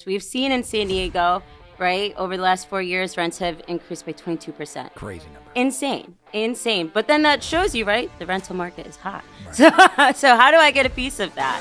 We've seen in San Diego, right, over the last 4 years, rents have increased by 22%. Crazy number. Insane. But then that shows you, right, the rental market is hot. Right. So how do I get a piece of that?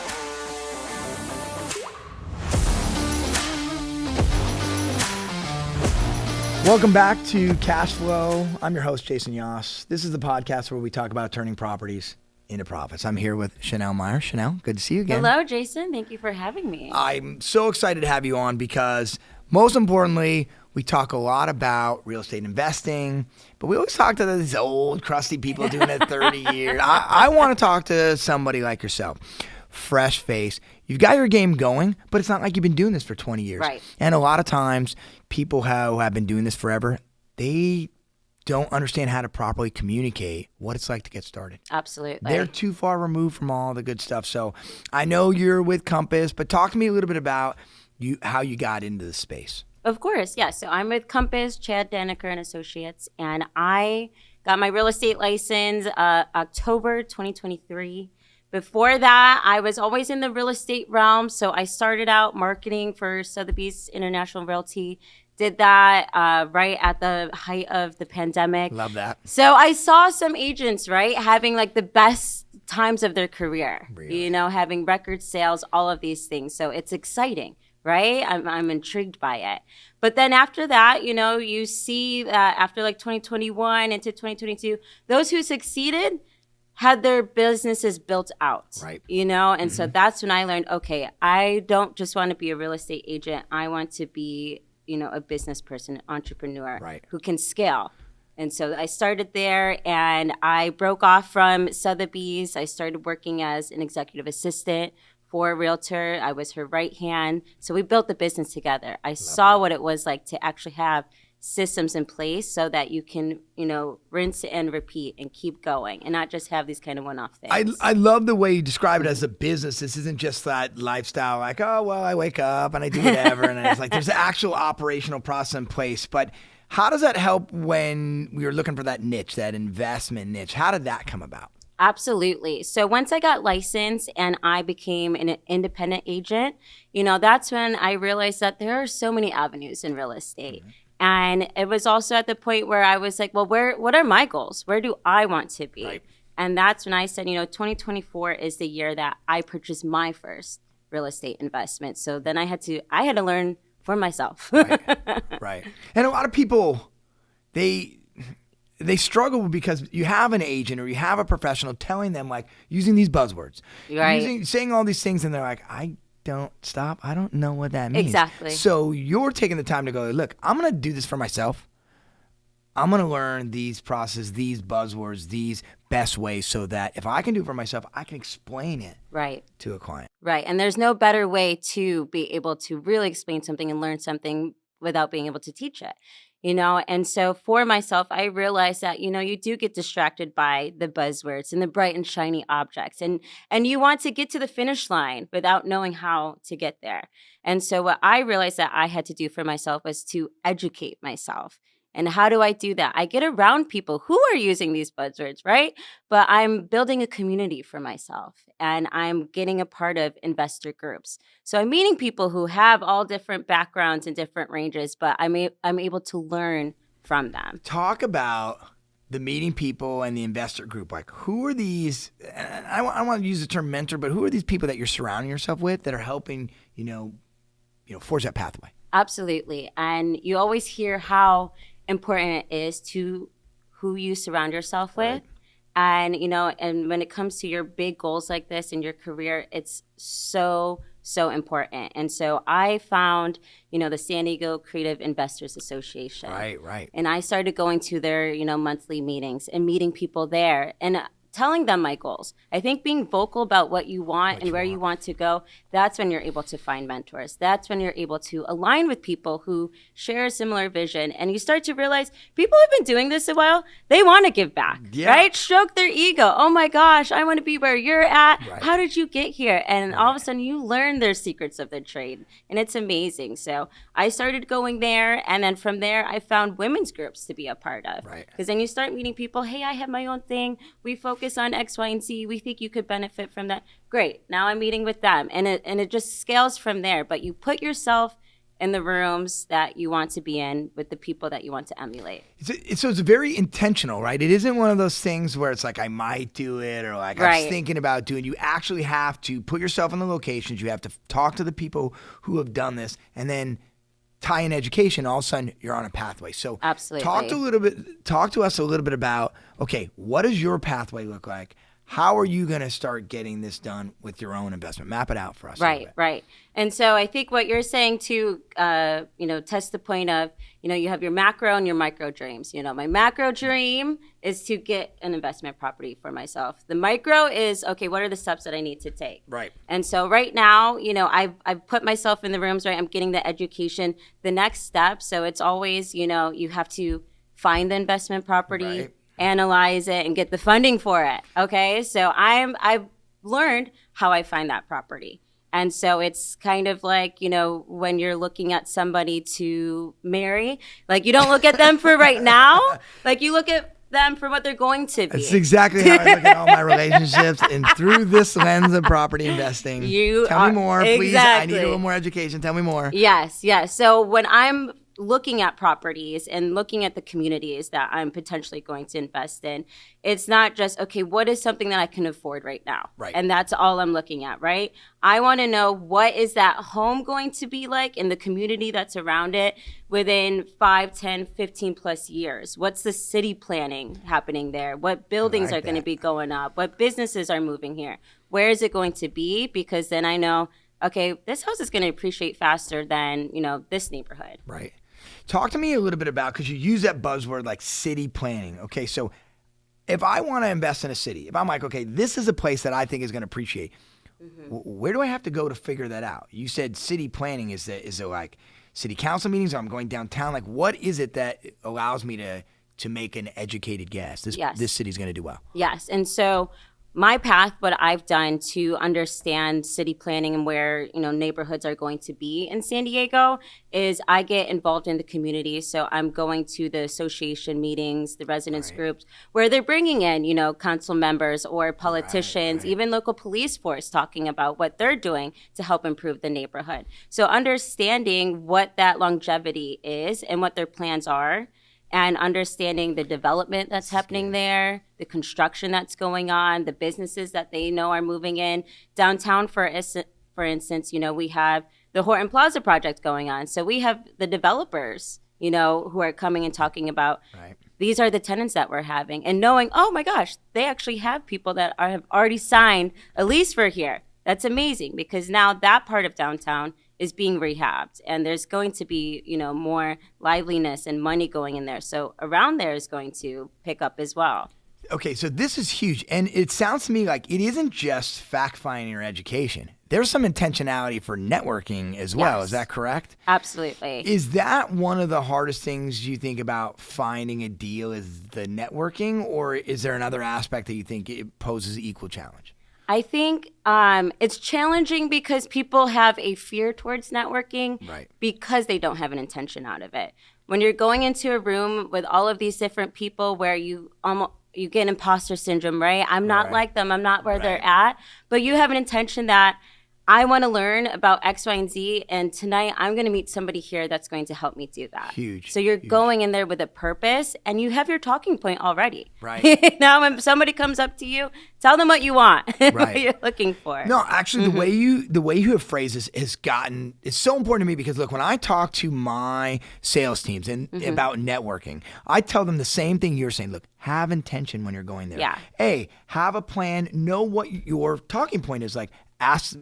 Welcome back to Cash Flow. I'm your host, Jason Yoss. This is the podcast where we talk about turning properties into profits. I'm here with Chanel Meyer. Chanel, good to see you again. Hello, Jason. Thank you for having me. I'm so excited to have you on because, most importantly, we talk a lot about real estate investing, but we always talk to these old, crusty people doing it 30 years. I want to talk to somebody like yourself. Fresh face. You've got your game going, but it's not like you've been doing this for 20 years. Right. And a lot of times, people who have been doing this forever, they don't understand how to properly communicate what it's like to get started. Absolutely. They're too far removed from all the good stuff. So I know you're with Compass, but talk to me a little bit about how you got into the space. Of course, yeah. So I'm with Compass, Chad Daniker and Associates, and I got my real estate license October 2023. Before that, I was always in the real estate realm. So I started out marketing for Sotheby's International Realty. Did that right at the height of the pandemic. Love that. So I saw some agents, right, having like the best times of their career, Really? You know, having record sales, all of these things. So it's exciting, right? I'm intrigued by it. But then after that, you know, you see that after like 2021 into 2022, those who succeeded had their businesses built out, right? You know, and so that's when I learned, okay, I don't just want to be a real estate agent. I want to be, you know, a business person, an entrepreneur, right, who can scale. And so I started there and I broke off from Sotheby's. I started working as an executive assistant for a realtor. I was her right hand. So we built the business together. I saw what it was like to actually have systems in place so that you can, you know, rinse and repeat and keep going and not just have these kind of one-off things. I love the way you describe it as a business. This isn't just that lifestyle like, oh, well, I wake up and I do whatever. And it's like there's an actual operational process in place. But how does that help when we were looking for that niche, that investment niche? How did that come about? Absolutely. So once I got licensed and I became an independent agent, you know, that's when I realized that there are so many avenues in real estate. Mm-hmm. And it was also at the point where I was like, well, what are my goals? Where do I want to be? Right. And that's when I said, you know, 2024 is the year that I purchased my first real estate investment. So then I had to learn for myself. Right. And a lot of people, they struggle because you have an agent or you have a professional telling them, like, using these buzzwords, right, saying all these things, and they're like, I don't know what that means. Exactly. So you're taking the time to go, look, I'm going to do this for myself. I'm going to learn these processes, these buzzwords, these best ways so that if I can do it for myself, I can explain it to a client. Right. And there's no better way to be able to really explain something and learn something without being able to teach it. You know, and so for myself, I realized that, you know, you do get distracted by the buzzwords and the bright and shiny objects. And you want to get to the finish line without knowing how to get there. And so what I realized that I had to do for myself was to educate myself. And how do I do that? I get around people who are using these buzzwords, right? But I'm building a community for myself and I'm getting a part of investor groups. So I'm meeting people who have all different backgrounds and different ranges, but I'm able to learn from them. Talk about the meeting people and the investor group. Like, who are these? And I want to use the term mentor, but who are these people that you're surrounding yourself with that are helping, you know, forge that pathway? Absolutely. And you always hear how important it is to who you surround yourself with. Right. And, you know, and when it comes to your big goals like this in your career, it's so important. And so I found, you know, the San Diego Creative Investors Association. Right. And I started going to their, you know, monthly meetings and meeting people there and telling them my goals. I think being vocal about what you want and where you want to go, that's when you're able to find mentors. That's when you're able to align with people who share a similar vision. And you start to realize people have been doing this a while. They want to give back, right? Stroke their ego. Oh my gosh, I want to be where you're at. Right. How did you get here? And all of a sudden you learn their secrets of the trade. And it's amazing. So I started going there. And then from there, I found women's groups to be a part of. Because then you start meeting people. Hey, I have my own thing. We focus on X, Y, and Z. We think you could benefit from that. Great. Now I'm meeting with them. And it just scales from there. But you put yourself in the rooms that you want to be in with the people that you want to emulate. So it's very intentional, right? It isn't one of those things where it's like, I might do it, or like I was thinking about doing. You actually have to put yourself in the locations. You have to talk to the people who have done this, and then tie in education. All of a sudden, you're on a pathway. So absolutely, talk to us a little bit about, okay, what does your pathway look like? How are you going to start getting this done with your own investment? Map it out for us. Right. And so I think what you're saying to, test the point of, you have your macro and your micro dreams. My macro dream is to get an investment property for myself. The micro is, okay, what are the steps that I need to take? Right. And so right now, I've put myself in the rooms, right? I'm getting the education, the next step. So it's always, you have to find the investment property. Right. Analyze it and get the funding for it. Okay. So I've learned how I find that property. And so it's kind of like, when you're looking at somebody to marry, like you don't look at them for right now, like you look at them for what they're going to be. That's exactly how I look at all my relationships, and through this lens of property investing. Tell me more, please. Exactly. I need a little more education. Tell me more. Yes. So when I'm looking at properties and looking at the communities that I'm potentially going to invest in, it's not just, okay, what is something that I can afford right now? Right. And that's all I'm looking at, right? I want to know, what is that home going to be like in the community that's around it within 5, 10, 15 plus years? What's the city planning happening there? What buildings are going to be going up? What businesses are moving here? Where is it going to be? Because then I know, okay, this house is going to appreciate faster than, this neighborhood. Right. Talk to me a little bit about, because you use that buzzword like city planning. Okay, so if I want to invest in a city, if I'm like, okay, this is a place that I think is going to appreciate, where do I have to go to figure that out? You said city planning. Is it like city council meetings, or I'm going downtown? Like, what is it that allows me to make an educated guess? This city's going to do well. Yes, and so my path, what I've done to understand city planning and where, neighborhoods are going to be in San Diego, is I get involved in the community. So I'm going to the association meetings, the residents groups, where they're bringing in, council members or politicians, even local police force, talking about what they're doing to help improve the neighborhood. So understanding what that longevity is and what their plans are, and understanding the development that's happening there, the construction that's going on, the businesses that they know are moving in. Downtown, for instance, we have the Horton Plaza project going on. So we have the developers, who are coming and talking about, these are the tenants that we're having. And knowing, oh my gosh, they actually have people that have already signed a lease for here. That's amazing, because now that part of downtown is being rehabbed, and there's going to be, more liveliness and money going in there. So around there is going to pick up as well. Okay, so this is huge. And it sounds to me like it isn't just fact-finding or education. There's some intentionality for networking as well. Yes. Is that correct? Absolutely. Is that one of the hardest things you think about finding a deal, is the networking, or is there another aspect that you think it poses equal challenge? I think it's challenging because people have a fear towards networking because they don't have an intention out of it. When you're going into a room with all of these different people where you get imposter syndrome, right? I'm not like them. I'm not where they're at. But you have an intention that I want to learn about X, Y, and Z, and tonight I'm going to meet somebody here that's going to help me do that. Huge. So you're going in there with a purpose, and you have your talking point already. Right. Now, when somebody comes up to you, tell them what you want, what you're looking for. No, actually, the way you have phrased this it's so important to me, because look, when I talk to my sales teams and about networking, I tell them the same thing you're saying. Look, have intention when you're going there. Yeah. A, have a plan, know what your talking point is like.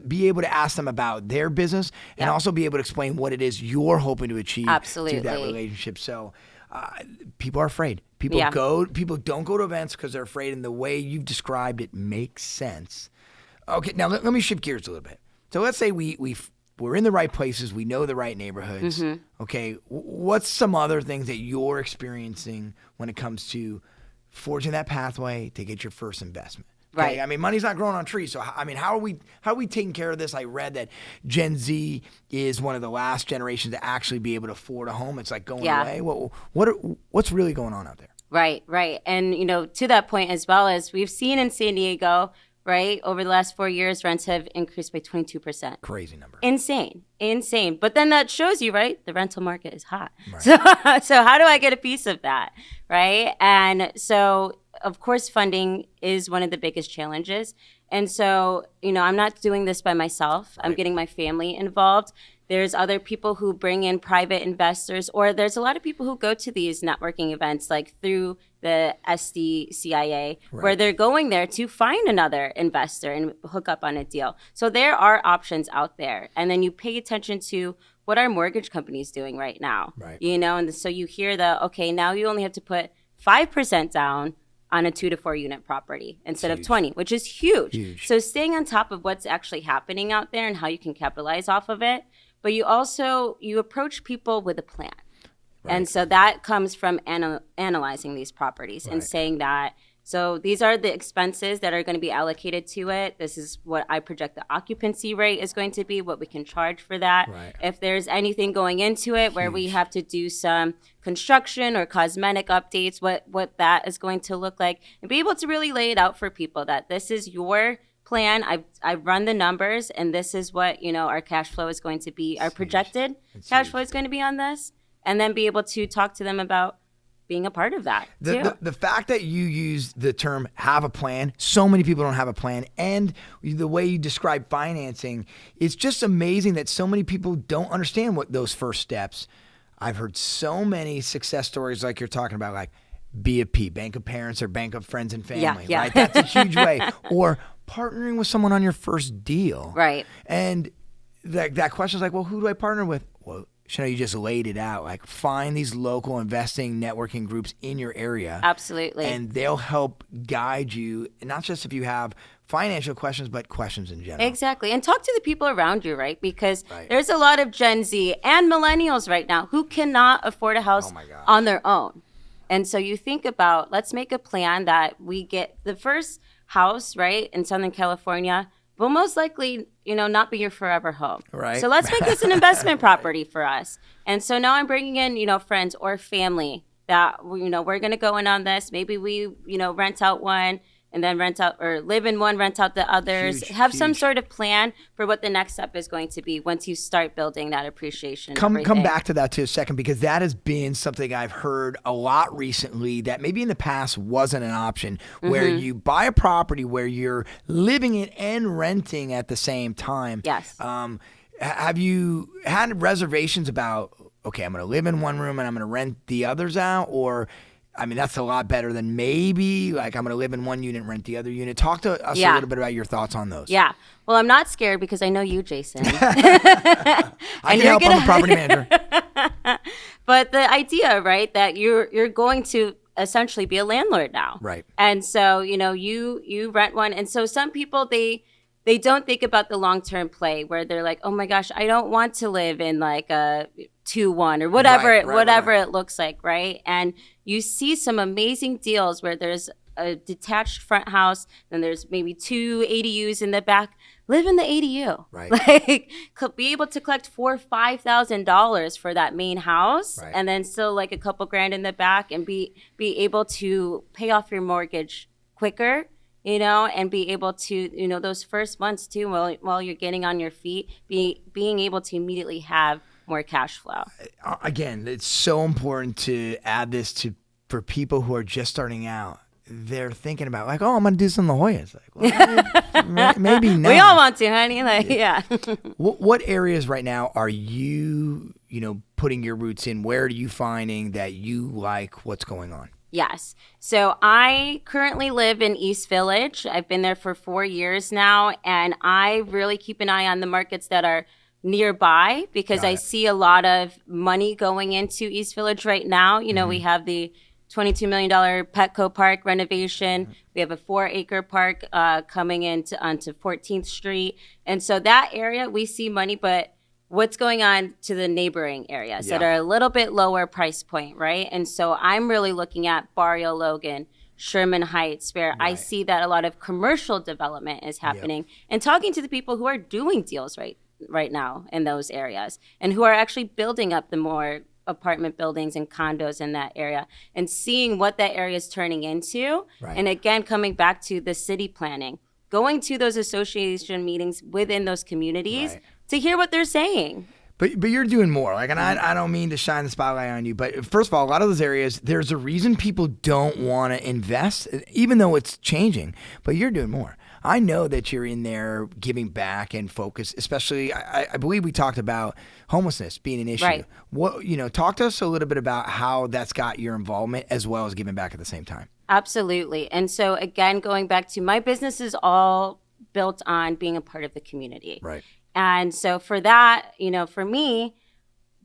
Be able to ask them about their business, and also be able to explain what it is you're hoping to achieve through that relationship. So people are afraid. People don't go to events because they're afraid, and the way you've described it makes sense. Okay, now let me shift gears a little bit. So let's say we're in the right places, we know the right neighborhoods. Okay, what's some other things that you're experiencing when it comes to forging that pathway to get your first investment? Okay? Right. I mean, money's not growing on trees. So, I mean, how are we taking care of this? I read that Gen Z is one of the last generations to actually be able to afford a home. It's like going away. What's really going on out there? Right. And, to that point, as well as we've seen in San Diego, right? Over the last 4 years, rents have increased by 22%. Crazy number. Insane. But then that shows you, right? The rental market is hot. Right. So how do I get a piece of that, right? And so, of course, funding is one of the biggest challenges. And so, I'm not doing this by myself. Right. I'm getting my family involved. There's other people who bring in private investors, or there's a lot of people who go to these networking events, like through the SDCIA, right, where they're going there to find another investor and hook up on a deal. So there are options out there. And then you pay attention to what our mortgage company is doing right now, right, and so you hear okay, now you only have to put 5% down on a 2 to 4 unit property instead of 20, which is huge. So staying on top of what's actually happening out there and how you can capitalize off of it. But you approach people with a plan. Right. And so that comes from analyzing these properties, right, and saying that, so these are the expenses that are going to be allocated to it. This is what I project the occupancy rate is going to be, what we can charge for that. Right. If there's anything going into it where we have to do some construction or cosmetic updates, what that is going to look like, and be able to really lay it out for people that this is your plan. I've run the numbers, and this is what our cash flow is going to be. Our projected cash flow is going to be on this, and then be able to talk to them about being a part of that. The fact that you use the term "have a plan," so many people don't have a plan, and the way you describe financing, it's just amazing that so many people don't understand what those first steps. I've heard so many success stories like you're talking about, like BFP, Bank of Parents or Bank of Friends and Family, yeah. Right? That's a huge way. Or partnering with someone on your first deal. Right. And that question is like, well, who do I partner with? Well, Chanel, you just laid it out. Like, find these local investing networking groups in your area. Absolutely. And they'll help guide you, not just if you have financial questions, but questions in general. Exactly. And talk to the people around you, right? Because there's a lot of Gen Z and millennials right now who cannot afford a house on their own. And so you think about, let's make a plan that we get the first house, right, in Southern California will most likely, not be your forever home. Right. So let's make this an investment property for us. And so now I'm bringing in, friends or family that, we're going to go in on this. Maybe we, rent out one and then rent out, or live in one, rent out the others. Have some sort of plan for what the next step is going to be once you start building that appreciation. Come back to that too a second, because that has been something I've heard a lot recently that maybe in the past wasn't an option, where you buy a property where you're living it and renting at the same time. Yes. Have you had reservations about, okay, I'm going to live in one room and I'm going to rent the others out? Or, I mean, that's a lot better than maybe, like, I'm going to live in one unit and rent the other unit. Talk to us a little bit about your thoughts on those. Yeah. Well, I'm not scared because I know you, Jason. I can help. I'm a property manager. But the idea, right, that you're going to essentially be a landlord now. Right. And so, you rent one. And so some people, they don't think about the long-term play, where they're like, oh my gosh, I don't want to live in like a 2-1 or whatever it looks like, right? And you see some amazing deals where there's a detached front house, then there's maybe 2 ADUs in the back. Live in the ADU, right? Like, be able to collect $4,000 or $5,000 for that main house, right, and then still like a couple grand in the back, and be able to pay off your mortgage quicker. And be able to, those first months too, while you're getting on your feet, being able to immediately have more cash flow. Again, it's so important to add this for people who are just starting out. They're thinking about, like, oh, I'm going to do some La Jolla's. Like, well, maybe not. We all want to, honey. Like, yeah. What areas right now are you, putting your roots in? Where are you finding that you like what's going on? Yes. So I currently live in East Village. I've been there for 4 years now, and I really keep an eye on the markets that are nearby, because I see a lot of money going into East Village right now. We have the $22 million Petco Park renovation. We have a 4-acre park coming onto 14th Street. And so that area, we see money, but what's going on to the neighboring areas that are a little bit lower price point, right? And so I'm really looking at Barrio Logan, Sherman Heights, where I see that a lot of commercial development is happening, and talking to the people who are doing deals right now in those areas, and who are actually building up the more apartment buildings and condos in that area, and seeing what that area is turning into. Right. And again, coming back to the city planning, going to those association meetings within those communities Right. to hear what they're saying. But you're doing more. Like, and I don't mean to shine the spotlight on you, but first of all, a lot of those areas, there's a reason people don't want to invest, even though it's changing. But you're doing more. I know that you're in there giving back and focus, especially, I believe we talked about homelessness being an issue. Right. Talk to us a little bit about how that's got your involvement as well as giving back at the same time. Absolutely. And so again, going back to my business is all built on being a part of the community. Right. And so for that, for me,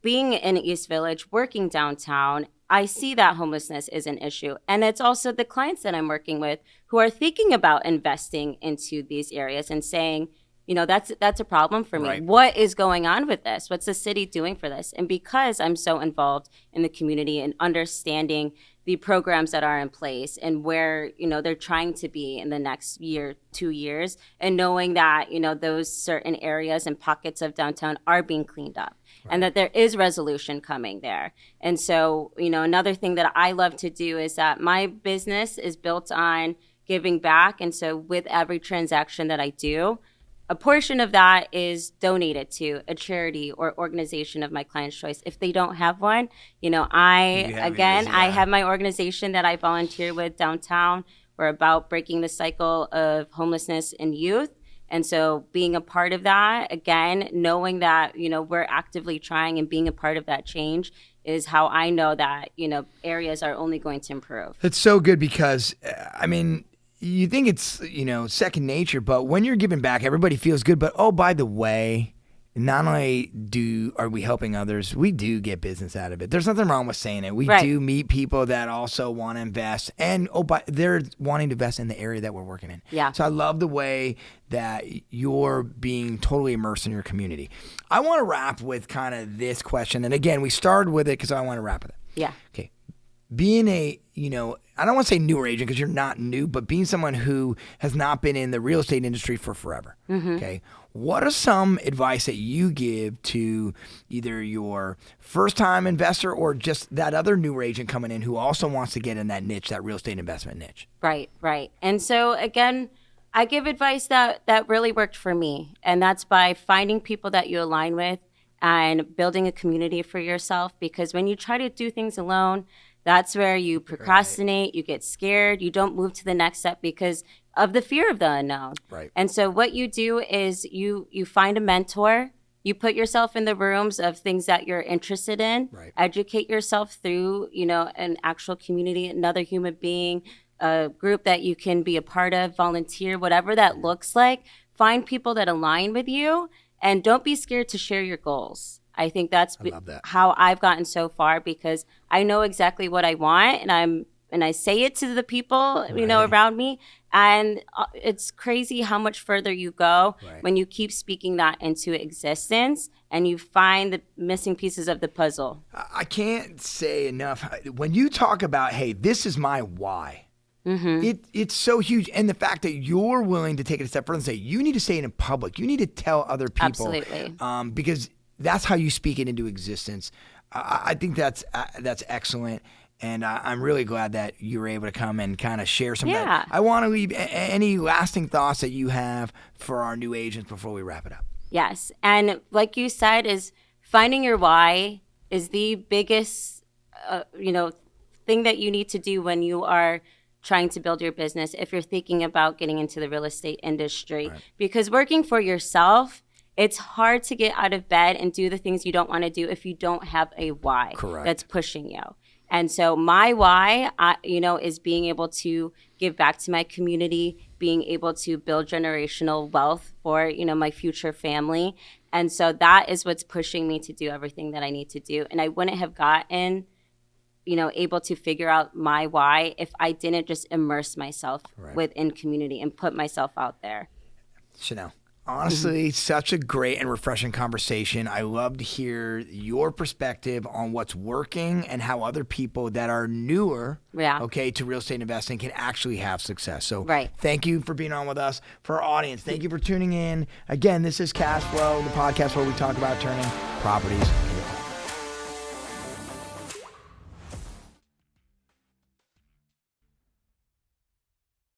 being in East Village, working downtown, I see that homelessness is an issue. And it's also the clients that I'm working with who are thinking about investing into these areas and saying, that's a problem for me. Right. What is going on with this? What's the city doing for this? And because I'm so involved in the community and understanding the programs that are in place and where, they're trying to be in the next year, 2 years, and knowing that, those certain areas and pockets of downtown are being cleaned up. Right. And that there is resolution coming there. And so, another thing that I love to do is that my business is built on giving back. And so with every transaction that I do, a portion of that is donated to a charity or organization of my client's choice. If they don't have one, I have my organization that I volunteer with downtown. We're about breaking the cycle of homelessness in youth. And so being a part of that, again, knowing that, we're actively trying and being a part of that change is how I know that, areas are only going to improve. It's so good because, you think it's, second nature, but when you're giving back, everybody feels good. But, oh, by the way, not only are we helping others, we do get business out of it. There's nothing wrong with saying it. We do meet people that also want to invest. And, but they're wanting to invest in the area that we're working in. Yeah. So I love the way that you're being totally immersed in your community. I want to wrap with kind of this question. And, again, we started with it because I want to wrap with it. Yeah. Okay. Being I don't want to say newer agent because you're not new, but being someone who has not been in the real estate industry for forever, okay? What are some advice that you give to either your first-time investor or just that other newer agent coming in who also wants to get in that niche, that real estate investment niche? Right. And so, again, I give advice that really worked for me, and that's by finding people that you align with and building a community for yourself, because when you try to do things alone, that's where you procrastinate, you get scared, you don't move to the next step because of the fear of the unknown. Right. And so what you do is you find a mentor, you put yourself in the rooms of things that you're interested in, educate yourself through, an actual community, another human being, a group that you can be a part of, volunteer, whatever that looks like. Find people that align with you and don't be scared to share your goals. I think that's how I've gotten so far because I know exactly what I want and I say it to the people, around me. And it's crazy how much further you go when you keep speaking that into existence and you find the missing pieces of the puzzle. I can't say enough. When you talk about, hey, this is my why, it's so huge. And the fact that you're willing to take it a step further and say, you need to say it in public. You need to tell other people. Absolutely. Because that's how you speak it into existence. I think that's excellent. And I'm really glad that you were able to come and kind of share some of that. I want to leave any lasting thoughts that you have for our new agents before we wrap it up. Yes. And like you said, is finding your why is the biggest, thing that you need to do when you are trying to build your business if you're thinking about getting into the real estate industry. Right. Because working for yourself, it's hard to get out of bed and do the things you don't want to do if you don't have a why that's pushing you. And so my why, is being able to give back to my community, being able to build generational wealth for, my future family. And so that is what's pushing me to do everything that I need to do. And I wouldn't have gotten, able to figure out my why if I didn't just immerse myself within community and put myself out there. Chanel. Honestly, such a great and refreshing conversation. I love to hear your perspective on what's working and how other people that are newer, to real estate investing can actually have success. So thank you for being on with us. For our audience, thank you for tuning in. Again, this is Cash Flow, the podcast where we talk about turning properties